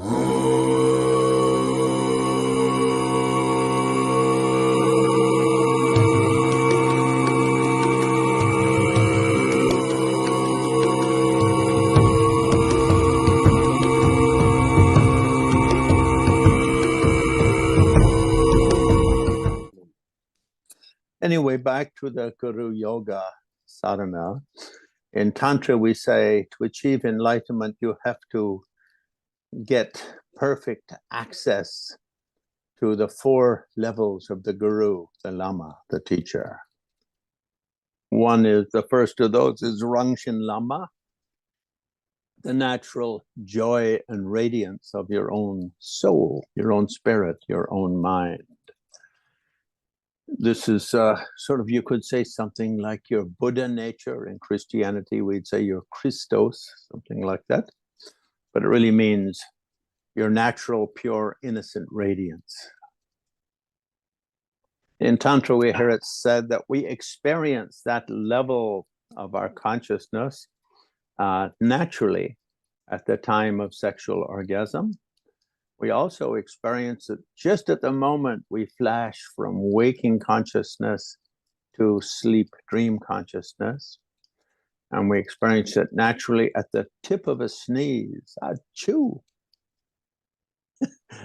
Anyway, back to the Guru Yoga sadhana. In Tantra, we say to achieve enlightenment, you have to get perfect access to the 4 levels of the Guru, the Lama, the teacher. One is, the first of those is Rangshin Lama, the natural joy and radiance of your own soul, your own spirit, your own mind. This is sort of, you could say something like your Buddha nature. In Christianity, we'd say your Christos, something like that. But it really means your natural, pure, innocent radiance. In Tantra, we hear it said that we experience that level of our consciousness naturally at the time of sexual orgasm. We also experience it just at the moment we flash from waking consciousness to sleep dream consciousness. And we experience it naturally at the tip of a sneeze, achoo.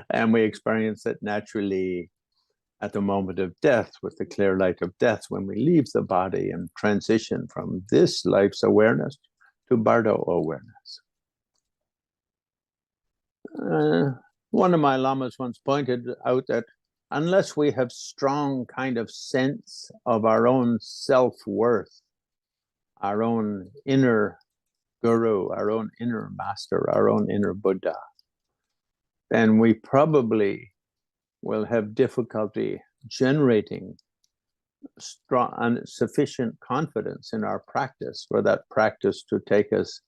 And we experience it naturally at the moment of death, with the clear light of death, when we leave the body and transition from this life's awareness to Bardo awareness. One of my lamas once pointed out that unless we have strong kind of sense of our own self-worth, our own inner guru, our own inner master, our own inner Buddha, then we probably will have difficulty generating strong and sufficient confidence in our practice for that practice to take us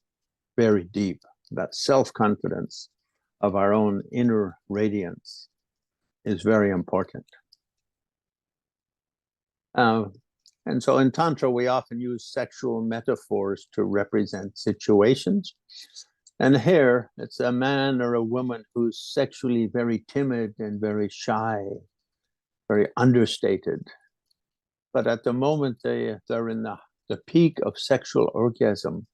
very deep. That self-confidence of our own inner radiance is very important. And so in Tantra, we often use sexual metaphors to represent situations. And here, it's a man or a woman who's sexually very timid and very shy, very understated. But at the moment they're in the peak of sexual orgasm,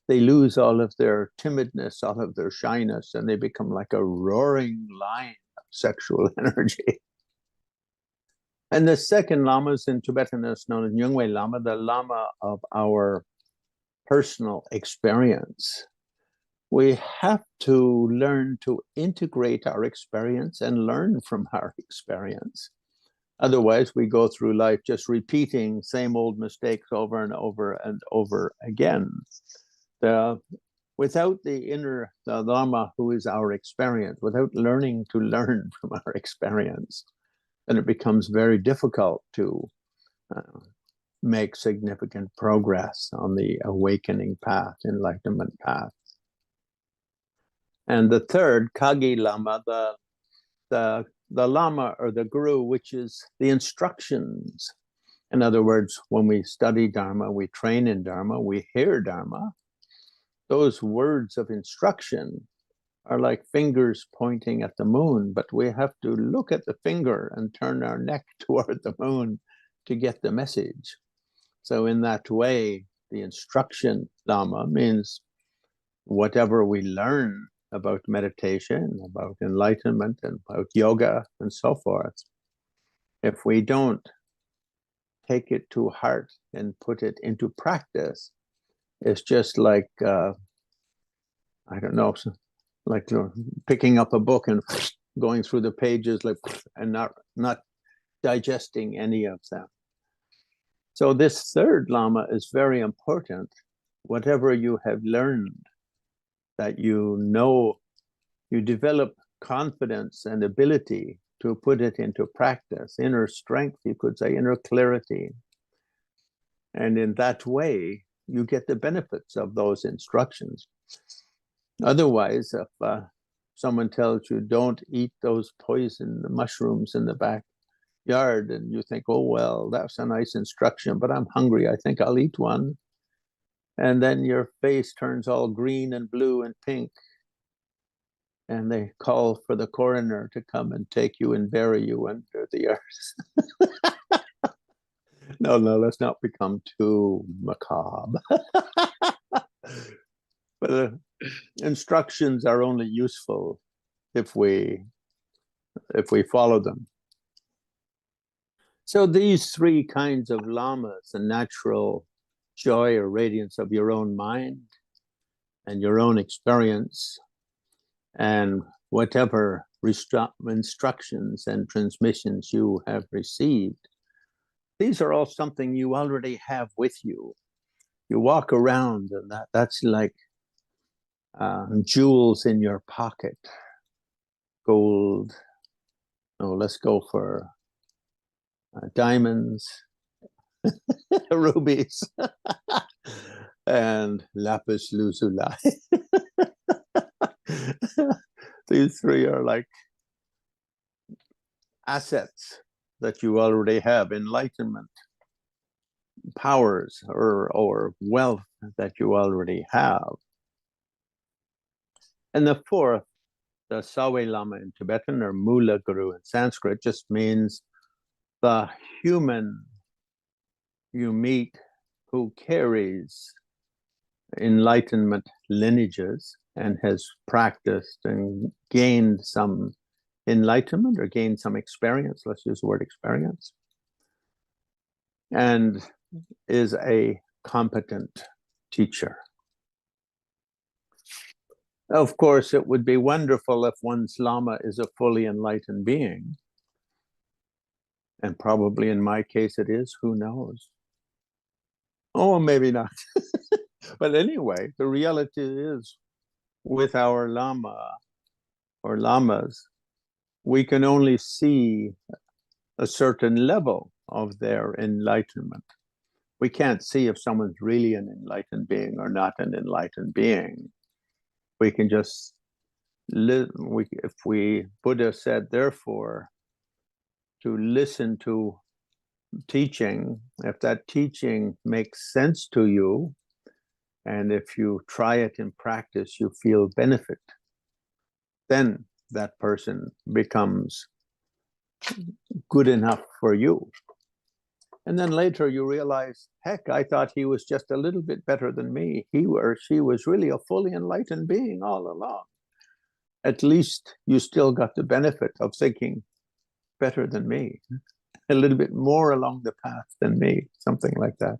they lose all of their timidness, all of their shyness, and they become like a roaring lion of sexual energy. And the second Lama is in Tibetan is known as Nyungwe Lama, the Lama of our personal experience. We have to learn to integrate our experience and learn from our experience. Otherwise, we go through life just repeating same old mistakes over and over and over again. Without the Lama who is our experience, without learning to learn from our experience, then it becomes very difficult to make significant progress on the awakening path, enlightenment path. And the third, Kagi Lama, the Lama or the Guru, which is the instructions. In other words, when we study Dharma, we train in Dharma, we hear Dharma. Those words of instruction are like fingers pointing at the moon, but we have to look at the finger and turn our neck toward the moon to get the message. So in that way, the instruction Lama means whatever we learn about meditation, about enlightenment, and about yoga, and so forth, if we don't take it to heart and put it into practice, it's just like, I don't know, like picking up a book and going through the pages, like, and not digesting any of them. So this third Lama is very important. Whatever you have learned, that you know, you develop confidence and ability to put it into practice, inner strength, you could say, inner clarity. And in that way, you get the benefits of those instructions. Otherwise, if someone tells you don't eat those poison mushrooms in the backyard, and you think, oh, well, that's a nice instruction, but I'm hungry, I think I'll eat one. And then your face turns all green and blue and pink. and they call for the coroner to come and take you and bury you under the earth. No, let's not become too macabre. But instructions are only useful if we follow them. So these three kinds of lamas, the natural joy or radiance of your own mind and your own experience, and whatever instructions and transmissions you have received, these are all something you already have with you. You walk around and that's like jewels in your pocket, gold. No, let's go for diamonds, rubies, and lapis lazuli. These three are like assets that you already have: enlightenment, powers, or wealth that you already have. And the fourth, the Sawe Lama in Tibetan, or Mula Guru in Sanskrit, just means the human you meet who carries enlightenment lineages and has practiced and gained some enlightenment or gained some experience, let's use the word experience, and is a competent teacher. Of course, it would be wonderful if one's Lama is a fully enlightened being. And probably in my case it is, who knows? Oh, maybe not. But anyway, the reality is, with our Lama or Lamas, we can only see a certain level of their enlightenment. We can't see if someone's really an enlightened being or not an enlightened being. We can just live. Buddha said, therefore, to listen to teaching, if that teaching makes sense to you, and if you try it in practice, you feel benefit, then that person becomes good enough for you. And then later you realize, heck, I thought he was just a little bit better than me. He or she was really a fully enlightened being all along. At least you still got the benefit of thinking better than me, a little bit more along the path than me, something like that.